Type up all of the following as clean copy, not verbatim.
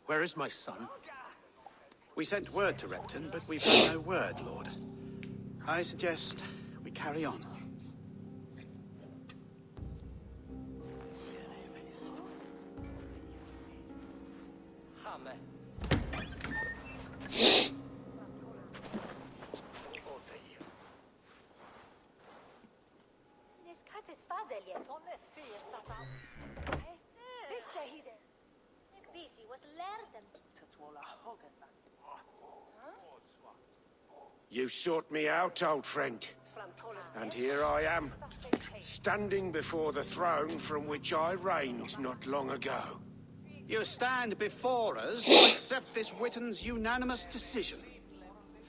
Where is my son? We sent word to Repton, but we've had no word, Lord. I suggest we carry on. You sought me out, old friend. And here I am, standing before the throne from which I reigned not long ago. You stand before us to accept this Witten's unanimous decision.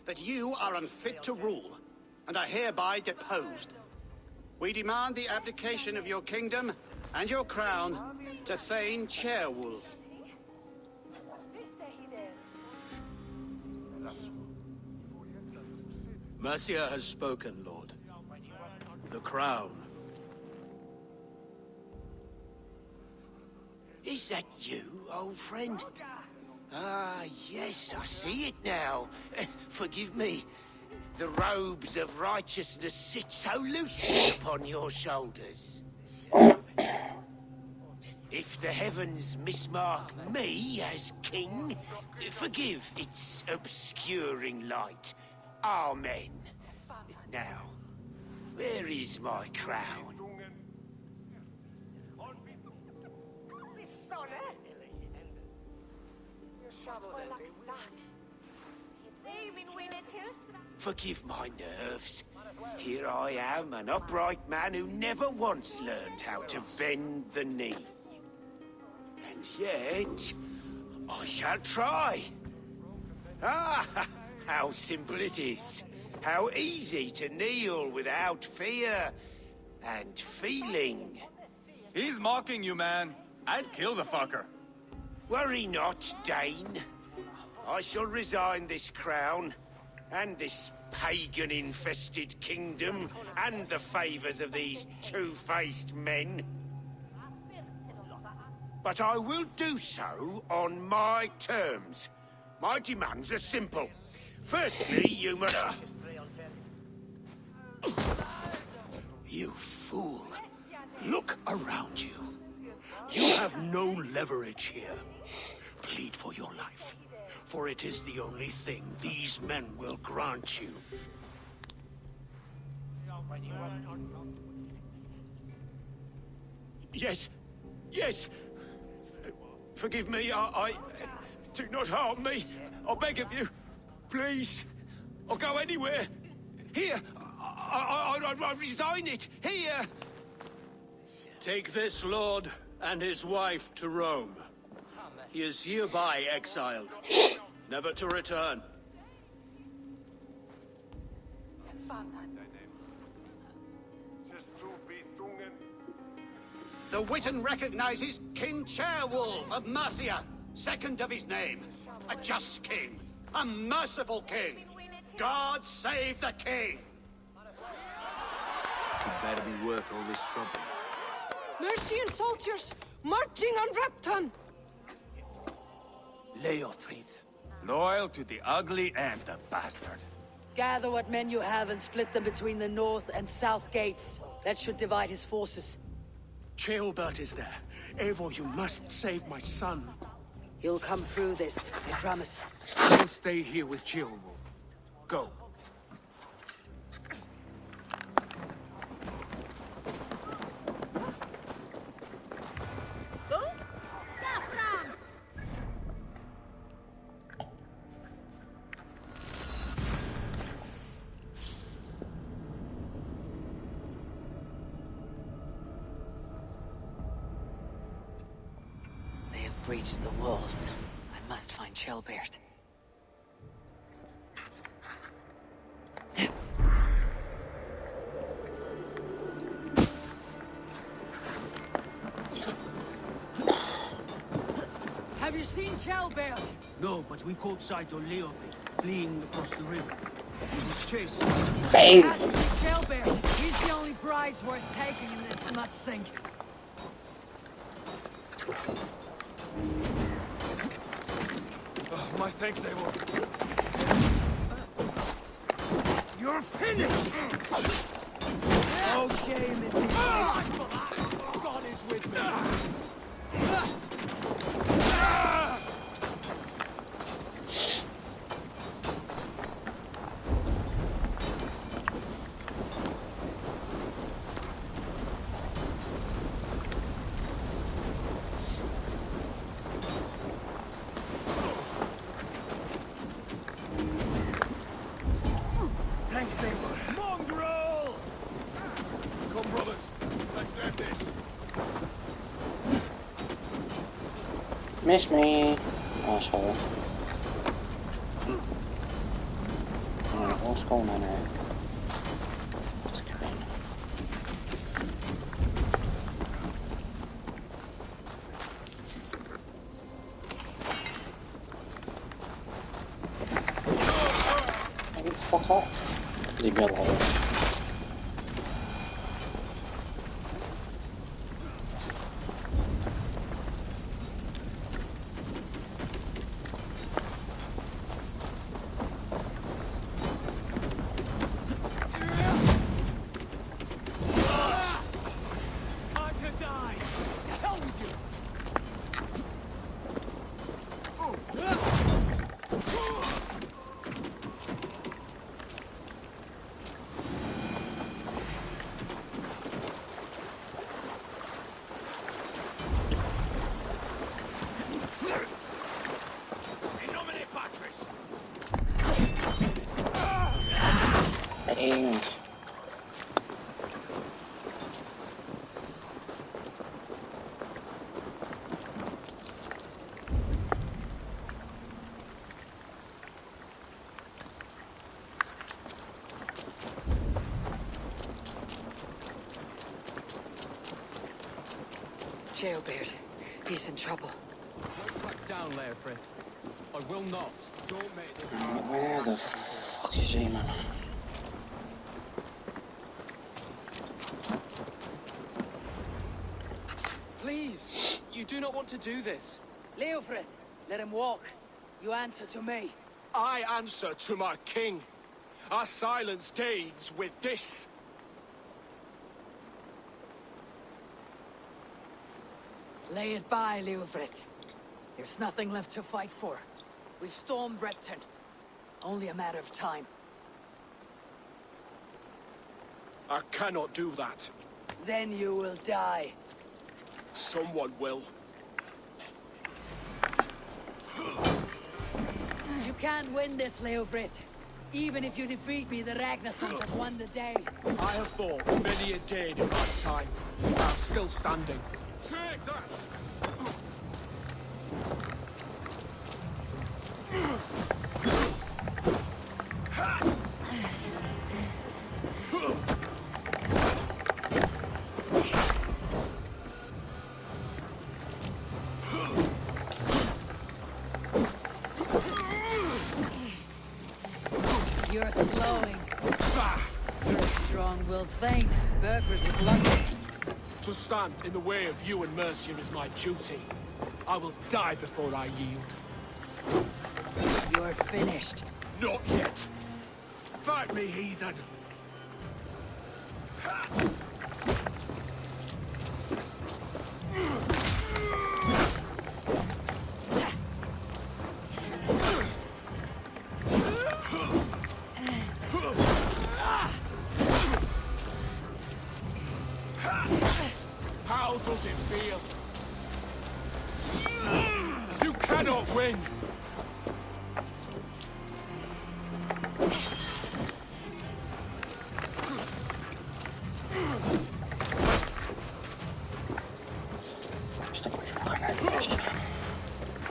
That you are unfit to rule, and are hereby deposed. We demand the abdication of your kingdom and your crown to Thane Chairwolf. Mercia has spoken, Lord. The crown. Is that you, old friend? Ah, yes, I see it now. Forgive me. The robes of righteousness sit so loosely upon your shoulders. If the heavens mismark me as king, forgive its obscuring light. Amen. Now, where is my crown? Forgive my nerves. Here I am, an upright man who never once learned how to bend the knee. And yet, I shall try. Ah, how simple it is. How easy to kneel without fear and feeling. He's mocking you, man. I'd kill the fucker. Worry not, Dane. I shall resign this crown, and this pagan-infested kingdom, and the favors of these two-faced men. But I will do so on my terms. My demands are simple. Firstly, you must... You fool. Look around you. You have no leverage here. Plead for your life, for it is the only thing these men will grant you. Yes, yes. Forgive me, I... Do not harm me. I beg of you. Please. I'll go anywhere. Here. I resign it. Here. Take this lord and his wife to Rome. He is hereby exiled, never to return. The Witten recognizes King Chairwolf of Mercia, second of his name. A just king, a merciful king. God save the king! It better be worth all this trouble. Mercian soldiers, marching on Repton! Leofrid. Loyal to the ugly and the bastard. Gather what men you have and split them between the north and south gates. That should divide his forces. Ceolbert is there. Eivor, you must save my son. You'll come through this, I promise. I'll stay here with Ceolwolf. Go. They have breached the walls. I must find Ceolbert. Have you seen Ceolbert? No, but we caught sight on Leofrid, fleeing across the river. He was chasing. It has to be Ceolbert. He's the only prize worth taking in this mud sink. My thanks, Eivor. You're finished! No shame in these God is with me. Thanks, Eivor. Mongrel! Come, brothers. Let's end this. Miss me, asshole. Alright, what's going on here? What's going on? Maybe fuck off. Leave me alone. Time to die. To hell with you. In nomine Patris. Thanks. Jailbird. He's in trouble. Don't back down, Leofrith. I will not. Don't make this. Where the fuck is he, man? Please, you do not want to do this. Leofrith, let him walk. You answer to me. I answer to my king. I silence Danes with this. Lay it by, Leofrith. There's nothing left to fight for. We've stormed Repton. Only a matter of time. I cannot do that. Then you will die. Someone will. You can't win this, Leofrith. Even if you defeat me, the Ragnar sons have won the day. I have fought many a day in my time. I'm still standing. Take that! You're slowing. You're a strong-willed thing. Bergford is lucky. To stand in the way of you and Mercian is my duty. I will die before I yield. You're finished. Not yet. Fight me, heathen. How does it feel? You cannot win!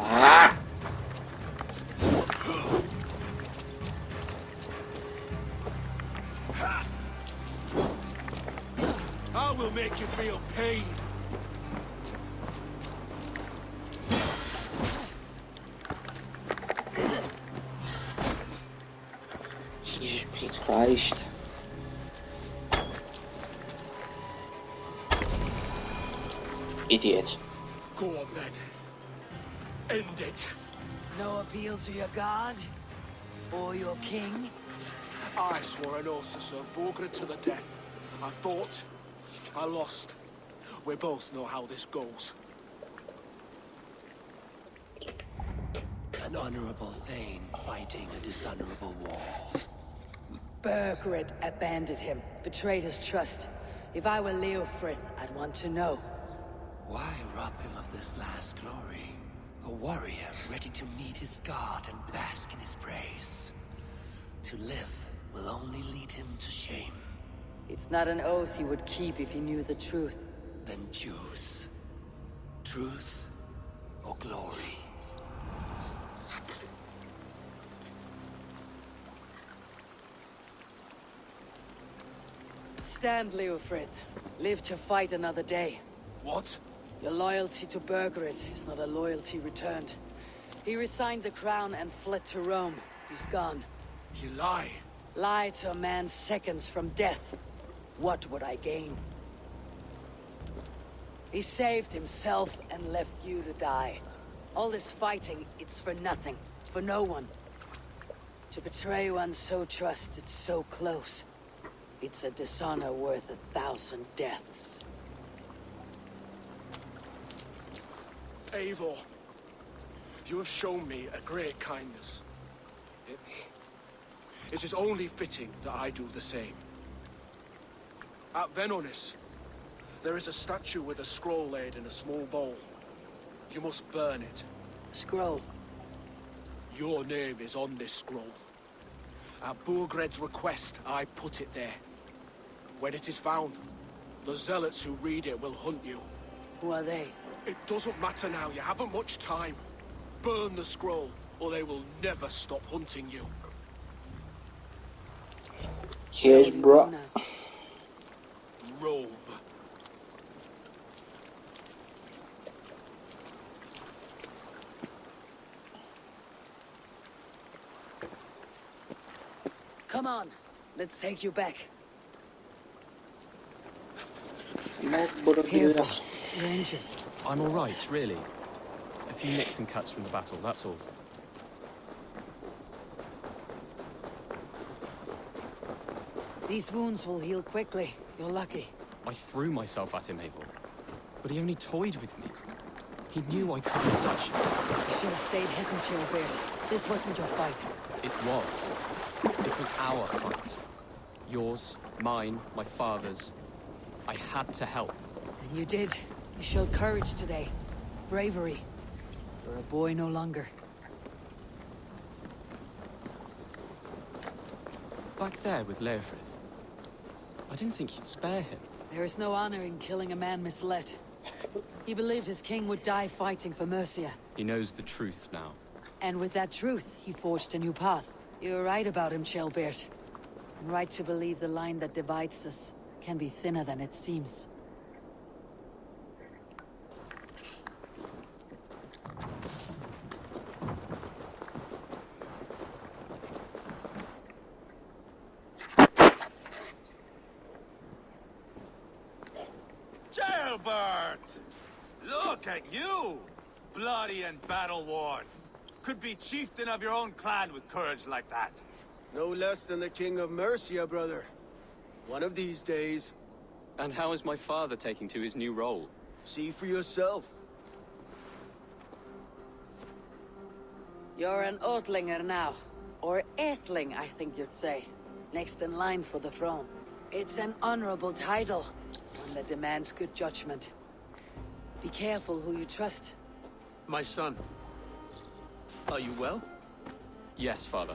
Ah! I will make you feel pain. Jesus Pete Christ. Idiot. Go on then. End it. No appeal to your god? Or your king? I swore an oath to serve Borgred to the death. I fought. I lost. We both know how this goes. An honorable Thane fighting a dishonorable war. Burgred abandoned him, betrayed his trust. If I were Leofrith, I'd want to know. Why rob him of this last glory? A warrior ready to meet his god and bask in his praise. To live will only lead him to shame. It's not an oath he would keep if he knew the truth. Then choose. Truth or glory. Stand, Leofrith. Live to fight another day. What? Your loyalty to Burgred is not a loyalty returned. He resigned the crown and fled to Rome. He's gone. You lie. Lie to a man seconds from death. What would I gain? He saved himself and left you to die. All this fighting, it's for nothing. It's for no one. To betray one so trusted, so close. It's a dishonor worth 1,000 deaths. Eivor, you have shown me a great kindness. It is only fitting that I do the same. At Venonis, there is a statue with a scroll laid in a small bowl. You must burn it. Scroll. Your name is on this scroll. At Burgred's request, I put it there. When it is found, the zealots who read it will hunt you. Who are they? It doesn't matter now, you haven't much time. Burn the scroll, or they will never stop hunting you. Yes, bro. Rome. Come on, let's take you back. No bergerak. Careful, you're injured. I'm all right, really. A few nicks and cuts from the battle, that's all. These wounds will heal quickly. You're lucky. I threw myself at him, Eivor. But he only toyed with me. He knew I couldn't touch him. You should have stayed hidden, Chilbert. This wasn't your fight. It was. It was our fight. Yours, mine, my father's. I had to help. And you did. You showed courage today. Bravery. You're a boy no longer. Back there with Leofrith. I didn't think you'd spare him. There is no honor in killing a man misled. He believed his king would die fighting for Mercia. He knows the truth now. And with that truth, he forged a new path. You're right about him, Chilbert. And right to believe the line that divides us can be thinner than it seems. Jailbird! Look at you! Bloody and battle-worn. Could be chieftain of your own clan with courage like that. No less than the King of Mercia, brother. One of these days. And how is my father taking to his new role? See for yourself. You're an Oatlinger now. Or Aethling, I think you'd say. Next in line for the throne. It's an honorable title, one that demands good judgment. Be careful who you trust. My son, are you well? Yes, father.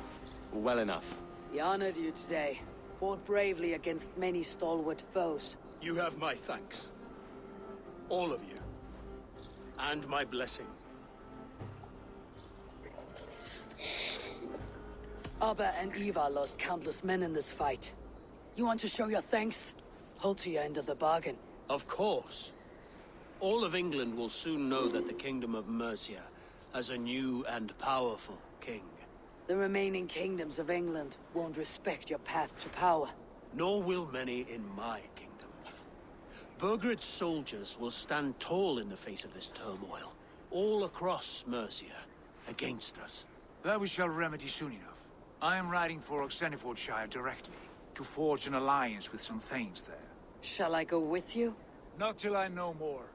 Well enough. He honored you today. Fought bravely against many stalwart foes. You have my thanks. All of you. And my blessing. Abba and Eva lost countless men in this fight. You want to show your thanks? Hold to your end of the bargain. Of course. All of England will soon know that the Kingdom of Mercia has a new and powerful king. The remaining kingdoms of England won't respect your path to power. Nor will many in my kingdom. Burgred's soldiers will stand tall in the face of this turmoil, all across Mercia. against us. That we shall remedy soon enough. I am riding for Oxenifordshire directly, to forge an alliance with some thanes there. Shall I go with you? Not till I know more.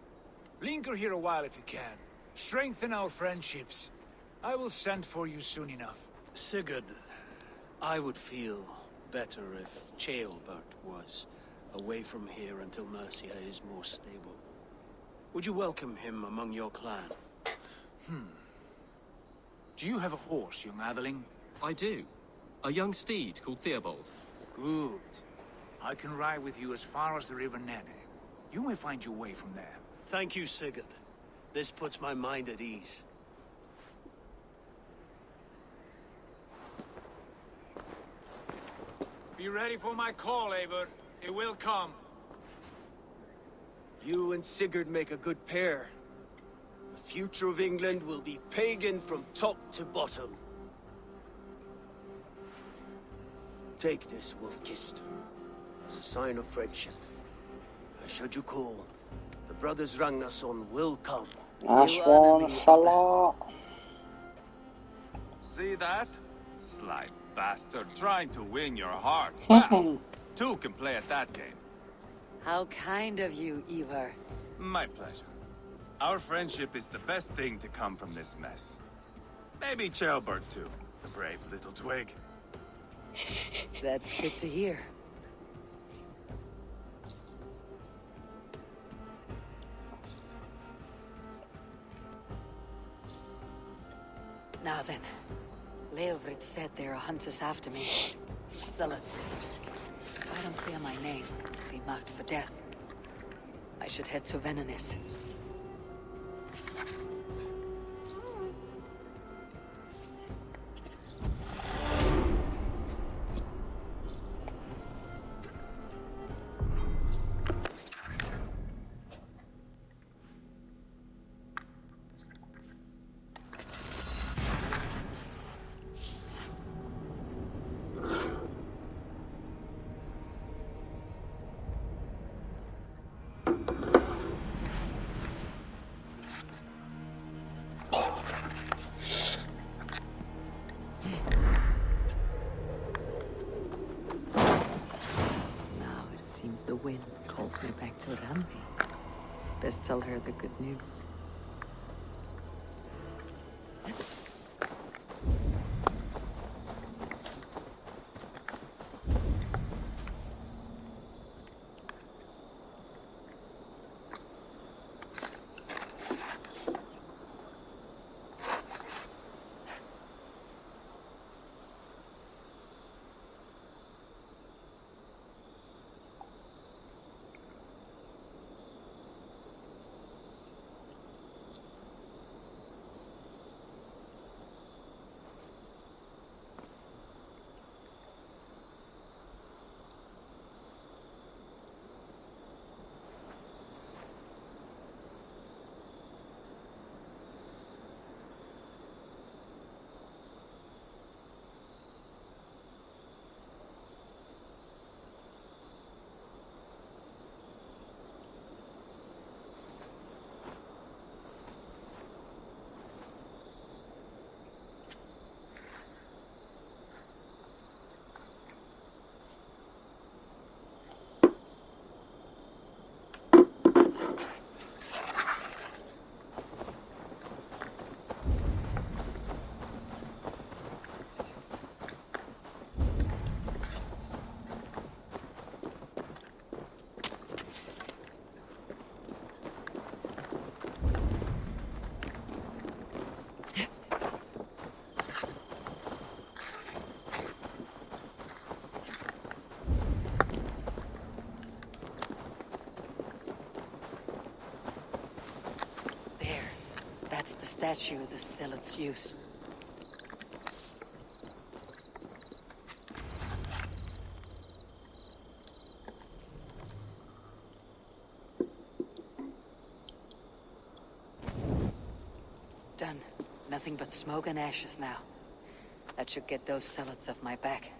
Linger here a while if you can. Strengthen our friendships. I will send for you soon enough. Sigurd, I would feel better if Ceolbert was away from here until Mercia is more stable. Would you welcome him among your clan? Do you have a horse, young Atheling? I do. A young steed called Theobald. Good. I can ride with you as far as the River Nene. You may find your way from there. Thank you, Sigurd. This puts my mind at ease. Be ready for my call, Eivor. It will come. You and Sigurd make a good pair. The future of England will be pagan from top to bottom. Take this, Wolf-Kissed, as a sign of friendship. And should you call, the brothers Ragnarson will come. Nice one, fella. See that? Sly bastard trying to win your heart. Well, two can play at that game. How kind of you, Ivar. My pleasure. Our friendship is the best thing to come from this mess. Maybe Ceolbert too, the brave little twig. That's good to hear. Now then, Leofrid said there are hunters after me. Zealots. If I don't clear my name, I'll be marked for death. I should head to Venanis. The wind calls me back to Randi. Best tell her the good news. That's the statue the zealots use. Done. Nothing but smoke and ashes now. That should get those zealots off my back.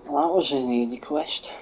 That was an easy quest.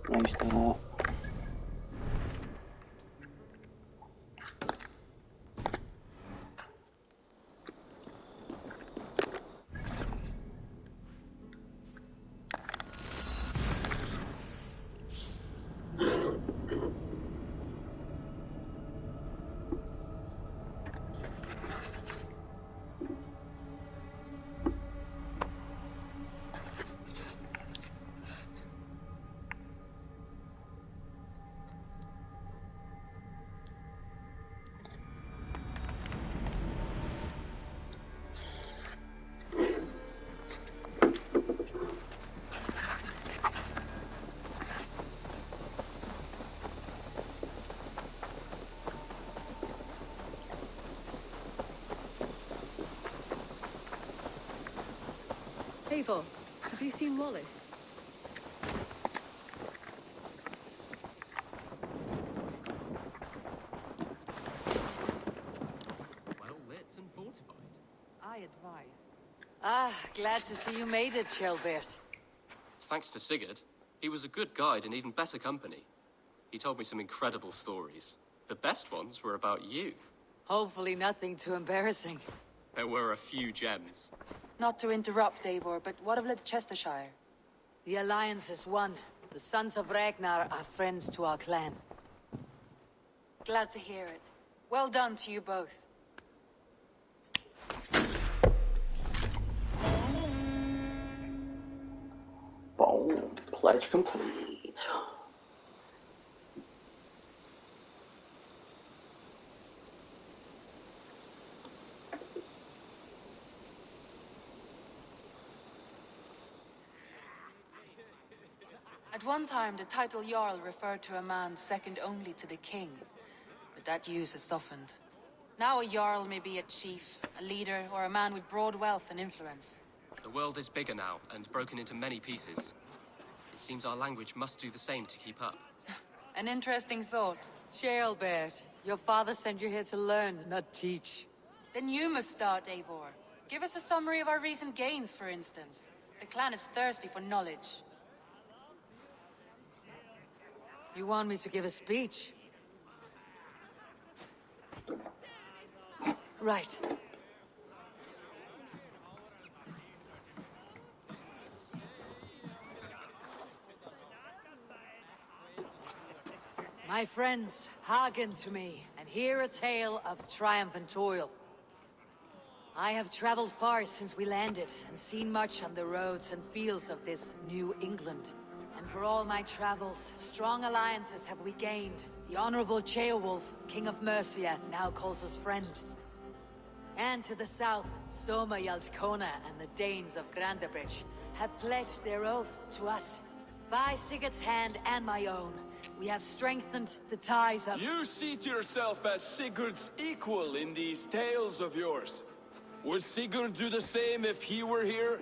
Nice to know. Eivor, have you seen Wallace? Well lit and fortified. I advise. Ah, glad to see you made it, Shelbert. Thanks to Sigurd, he was a good guide and even better company. He told me some incredible stories. The best ones were about you. Hopefully nothing too embarrassing. There were a few gems. Not to interrupt, Eivor, but what of Leicestershire? The Alliance is won. The sons of Ragnar are friends to our clan. Glad to hear it. Well done to you both. Boom. Pledge complete. At one time, the title Jarl referred to a man second only to the king, but that use has softened. Now a Jarl may be a chief, a leader, or a man with broad wealth and influence. The world is bigger now and broken into many pieces. It seems our language must do the same to keep up. An interesting thought. Shelbert, your father sent you here to learn, not teach. Then you must start, Eivor. Give us a summary of our recent gains, for instance. The clan is thirsty for knowledge. You want me to give a speech? Right. My friends, hearken to me, and hear a tale of triumph and toil. I have traveled far since we landed, and seen much on the roads and fields of this New England. And for all my travels, strong alliances have we gained. The Honorable Ceolwulf, King of Mercia, now calls us friend. And to the south, Soma Jarlskona and the Danes of Grandebridge have pledged their oath to us. By Sigurd's hand and my own, we have strengthened the ties of— You see to yourself as Sigurd's equal in these tales of yours. Would Sigurd do the same if he were here?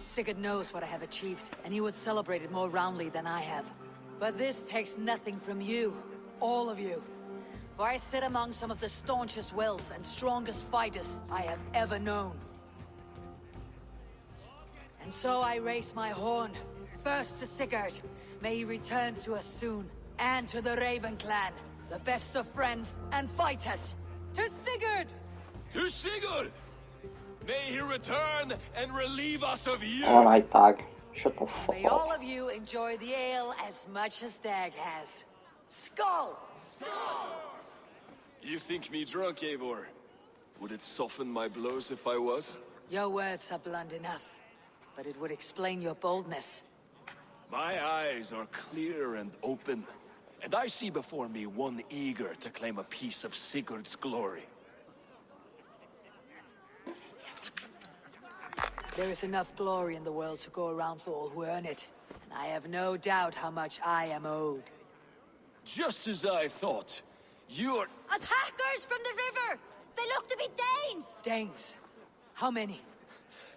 Sigurd knows what I have achieved, and he would celebrate it more roundly than I have. But this takes nothing from you, all of you. For I sit among some of the staunchest wills and strongest fighters I have ever known. And so I raise my horn, first to Sigurd, may he return to us soon, and to the Raven clan, the best of friends and fighters. To Sigurd! To Sigurd! May he return and relieve us of you! Alright, Dag. Shut the fuck May up. all of you enjoy the ale as much as Dag has. Skull! You think me drunk, Eivor? Would it soften my blows if I was? Your words are blunt enough, but it would explain your boldness. My eyes are clear and open, and I see before me one eager to claim a piece of Sigurd's glory. There is enough glory in the world to go around for all who earn it, and I have no doubt how much I am owed. Just as I thought. You're... Attackers from the river! They look to be Danes! Danes? How many?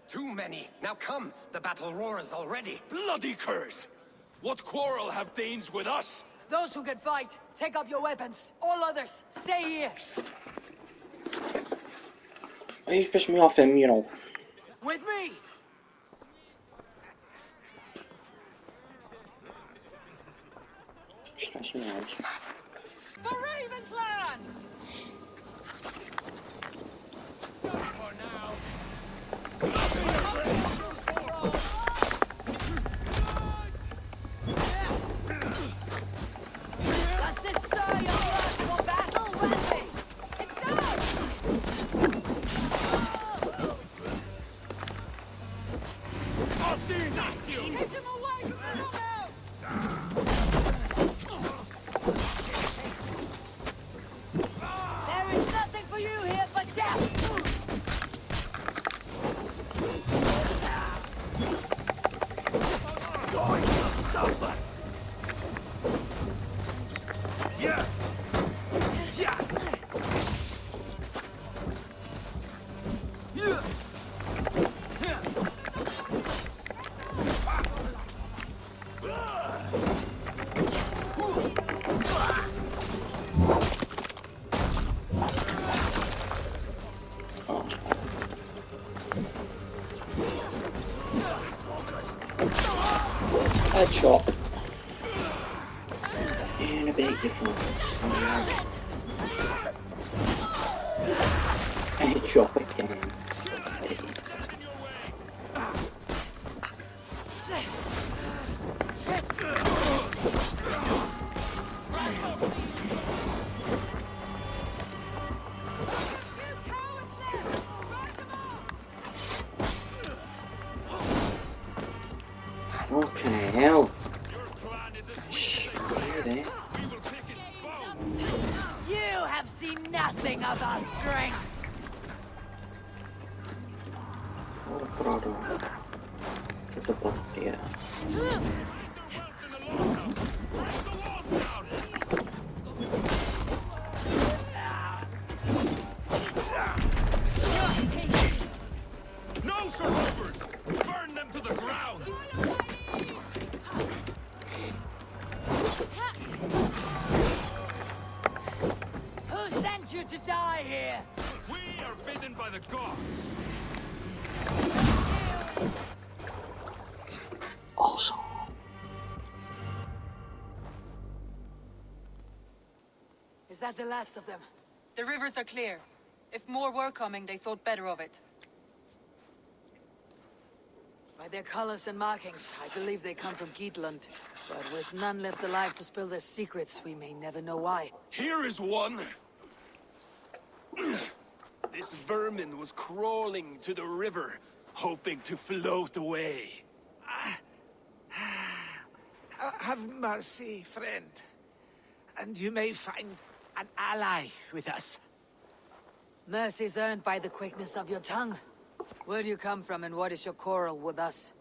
Too many. Now come, the battle roars already. Bloody curse! What quarrel have Danes with us? Those who can fight, take up your weapons. All others, stay here. He's pissed me off him, you know. With me! Stress me out. For Raven Clan! Does this stir your blood for battle, Wesley? It does! Hit him away from the longhouse! There is nothing for you here but death! Going to suffer! Yeah! Yeah! Yeah! Headshot. And a big difference. Headshot again. Fucking hell. You have seen nothing of our strength! Oh, brother. Get the butt here. No survivors! Burn them to the ground! Who sent you to die here? We are bidden by the gods! Awesome. Is that the last of them? The rivers are clear. If more were coming, they thought better of it. By their colors and markings, I believe they come from Geatland. But with none left alive to spill their secrets, we may never know why. Here is one! This vermin was crawling to the river, hoping to float away. Have mercy, friend. And you may find an ally with us. Mercy's earned by the quickness of your tongue. Where do you come from and what is your quarrel with us?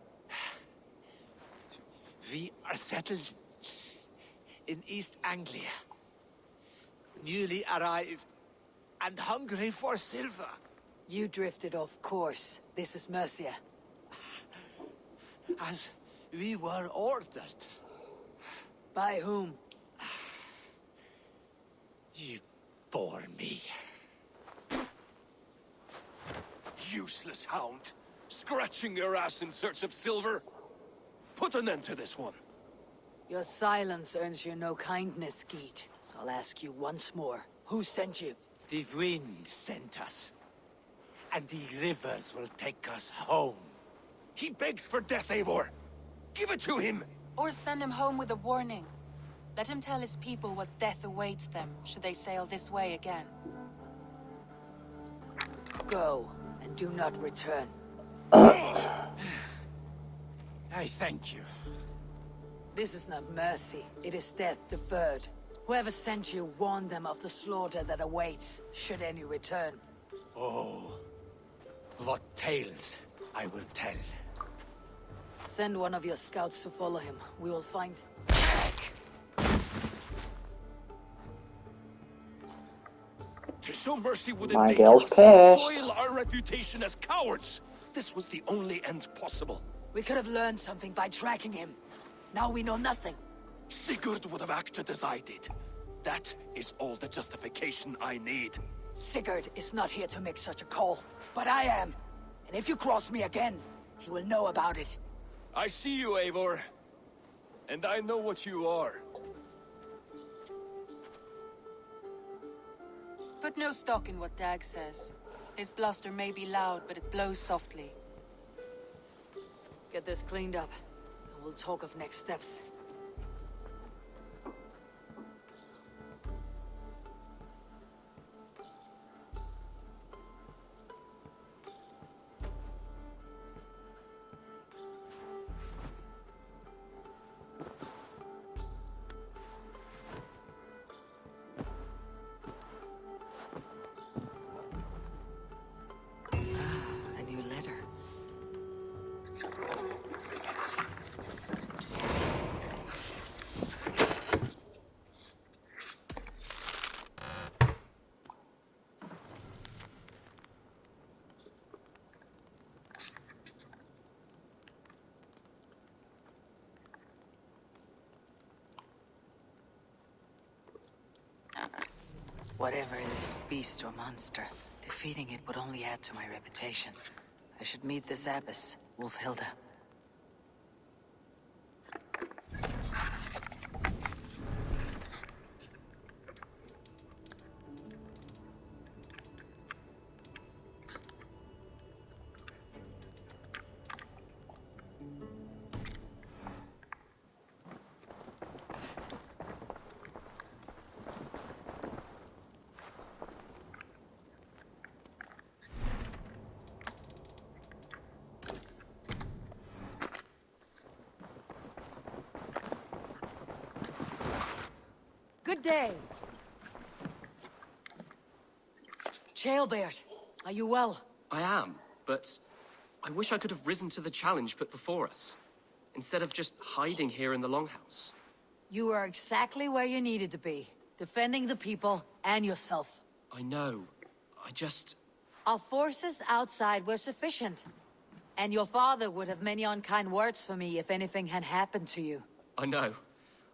We are settled in East Anglia. Newly arrived and hungry for silver. You drifted off course. This is Mercia. As we were ordered. By whom? You bore me. Useless hound! Scratching your ass in search of silver! Put an end to this one! Your silence earns you no kindness, Geet. So I'll ask you once more. Who sent you? The wind sent us. And the rivers will take us home. He begs for death, Eivor! Give it to him! Or send him home with a warning. Let him tell his people what death awaits them should they sail this way again. Go, and do not return. I thank you. This is not mercy, it is death deferred. Whoever sent you warned them of the slaughter that awaits, should any return. Oh, what tales I will tell. Send one of your scouts to follow him. We will find... To show mercy would My endanger gal's us, pissed. soil our reputation as cowards. This was the only end possible. We could have learned something by tracking him. Now we know nothing. Sigurd would have acted as I did. That is all the justification I need. Sigurd is not here to make such a call, but I am. And if you cross me again, he will know about it. I see you, Eivor. And I know what you are. Put no stock in what Dag says. His bluster may be loud, but it blows softly. Get this cleaned up, and we'll talk of next steps. A new letter. Whatever this beast or monster, defeating it would only add to my reputation. I should meet this abbess, Wolfhilda. Good day. Jailbird, are you well? I am, but I wish I could have risen to the challenge put before us, instead of just hiding here in the Longhouse. You are exactly where you needed to be, defending the people and yourself. I know. I just... Our forces outside were sufficient. And your father would have many unkind words for me if anything had happened to you. I know.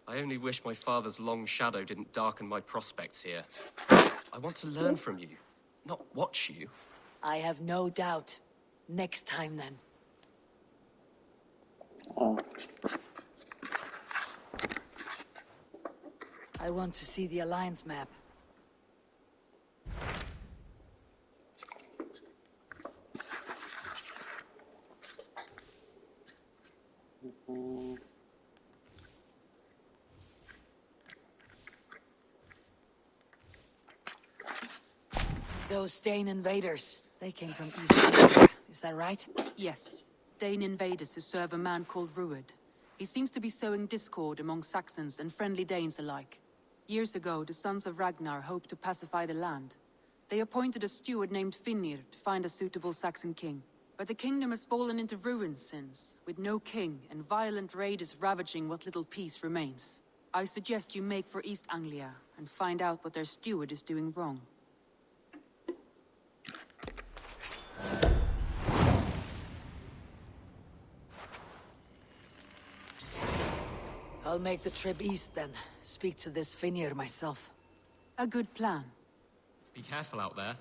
I only wish my father's long shadow didn't darken my prospects here. I want to learn from you, not watch you. I have no doubt. Next time, then. Oh. I want to see the Alliance map. Those Dane invaders, they came from East Anglia, is that right? Yes. Dane invaders who serve a man called Ruud. He seems to be sowing discord among Saxons and friendly Danes alike. Years ago, the sons of Ragnar hoped to pacify the land. They appointed a steward named Finnir to find a suitable Saxon king. But the kingdom has fallen into ruins since, with no king and violent raiders ravaging what little peace remains. I suggest you make for East Anglia and find out what their steward is doing wrong. I'll make the trip east then. Speak to this Finnir myself. A good plan. Be careful out there.